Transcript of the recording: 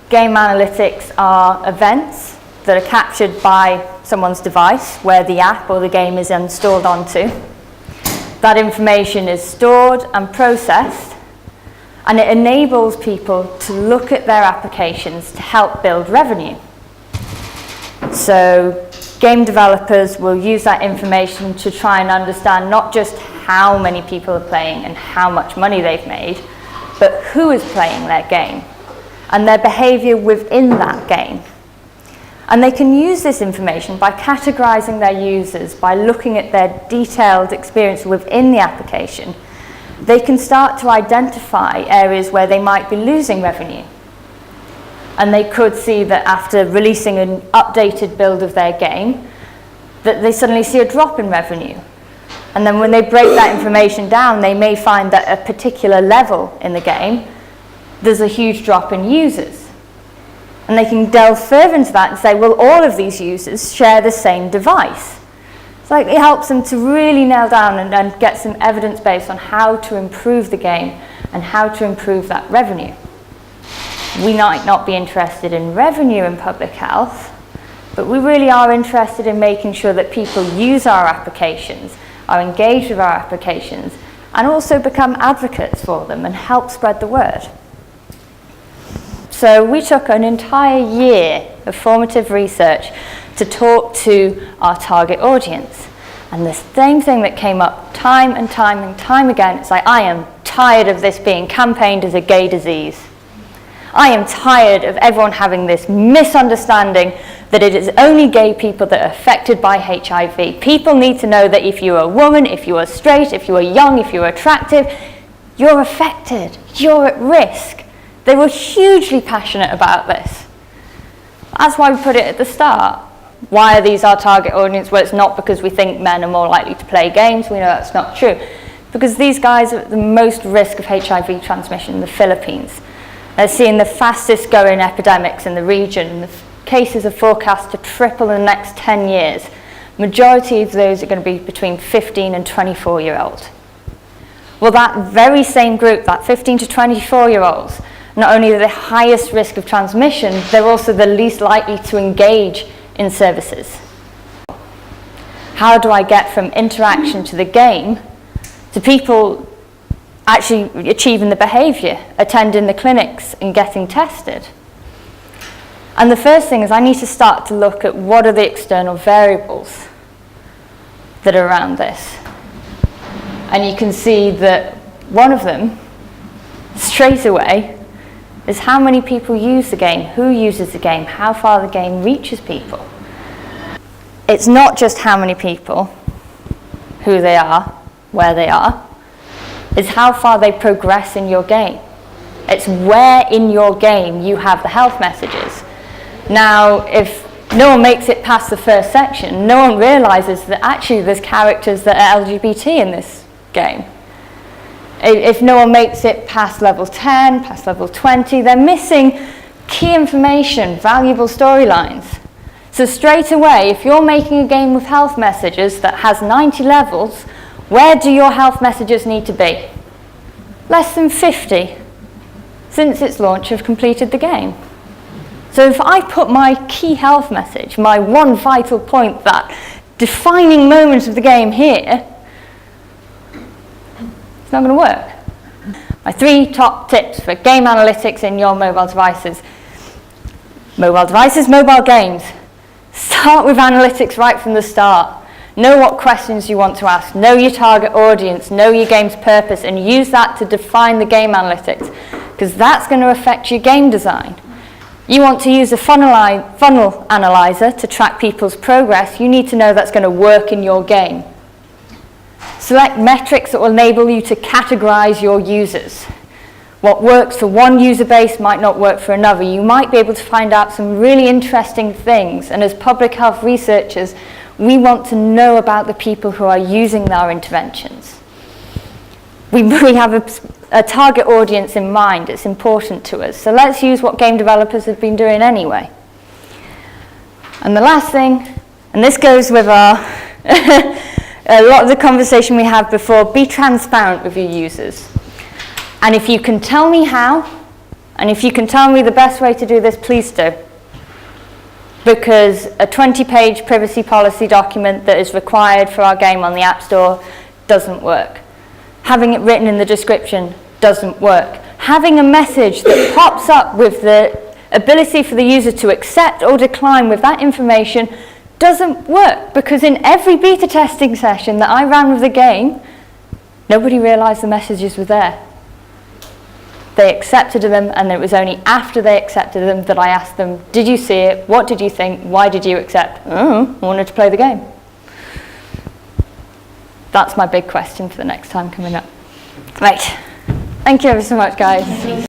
game analytics are events that are captured by someone's device where the app or the game is installed onto. That information is stored and processed, and it enables people to look at their applications to help build revenue. So game developers will use that information to try and understand not just how many people are playing and how much money they've made, but who is playing their game and their behavior within that game. And they can use this information by categorizing their users, by looking at their detailed experience within the application. They can start to identify areas where they might be losing revenue. And they could see that after releasing an updated build of their game, that they suddenly see a drop in revenue. And then when they break that information down, they may find that at a particular level in the game, there's a huge drop in users. And they can delve further into that and say, well, all of these users share the same device. So it helps them to really nail down and get some evidence base on how to improve the game and how to improve that revenue. We might not be interested in revenue in public health, but we really are interested in making sure that people use our applications, are engaged with our applications, and also become advocates for them and help spread the word. So we took an entire year of formative research to talk to our target audience. And the same thing that came up time and time and time again, it's like, I am tired of this being campaigned as a gay disease. I am tired of everyone having this misunderstanding that it is only gay people that are affected by HIV. People need to know that if you're a woman, if you are straight, if you are young, if you're attractive, you're affected, you're at risk. They were hugely passionate about this. That's why we put it at the start. Why are these our target audience? Well, it's not because we think men are more likely to play games. We know that's not true. Because these guys are at the most risk of HIV transmission in the Philippines. They're seeing the fastest growing epidemics in the region. The cases are forecast to triple in the next 10 years. Majority of those are going to be between 15 and 24-year-olds. Well, that very same group, that 15 to 24-year-olds, not only are they the highest risk of transmission, they're also the least likely to engage in services. How do I get from interaction to the game to people actually achieving the behavior, attending the clinics and getting tested? And the first thing is I need to start to look at what are the external variables that are around this. And you can see that one of them, straight away, is how many people use the game, who uses the game, how far the game reaches people. It's not just how many people, who they are, where they are. It's how far they progress in your game. It's where in your game you have the health messages. Now, if no one makes it past the first section, no one realizes that actually there's characters that are LGBT in this game. If no one makes it past level 10, past level 20, they're missing key information, valuable storylines. So straight away, if you're making a game with health messages that has 90 levels, where do your health messages need to be? Less than 50 since its launch have completed the game. So if I put my key health message, my one vital point, that defining moment of the game here, it's not going to work. My 3 top tips for game analytics in your mobile devices. Mobile games. Start with analytics right from the start. Know what questions you want to ask. Know your target audience. Know your game's purpose. And use that to define the game analytics, because that's going to affect your game design. You want to use a funnel analyzer to track people's progress. You need to know that's going to work in your game. Select metrics that will enable you to categorize your users. What works for one user base might not work for another. You might be able to find out some really interesting things. And as public health researchers, we want to know about the people who are using our interventions. We have a target audience in mind. It's important to us. So let's use what game developers have been doing anyway. And the last thing, and this goes with our a lot of the conversation we had before, be transparent with your users. And if you can tell me how, And if you can tell me the best way to do this, please do. Because a 20-page privacy policy document that is required for our game on the App Store doesn't work. Having it written in the description doesn't work. Having a message that pops up with the ability for the user to accept or decline with that information doesn't work, because in every beta testing session that I ran with the game, nobody realized the messages were there. They accepted them, and it was only after they accepted them that I asked them, did you see it? What did you think? Why did you accept? I wanted to play the game. That's my big question for the next time coming up. Right. Thank you ever so much, guys.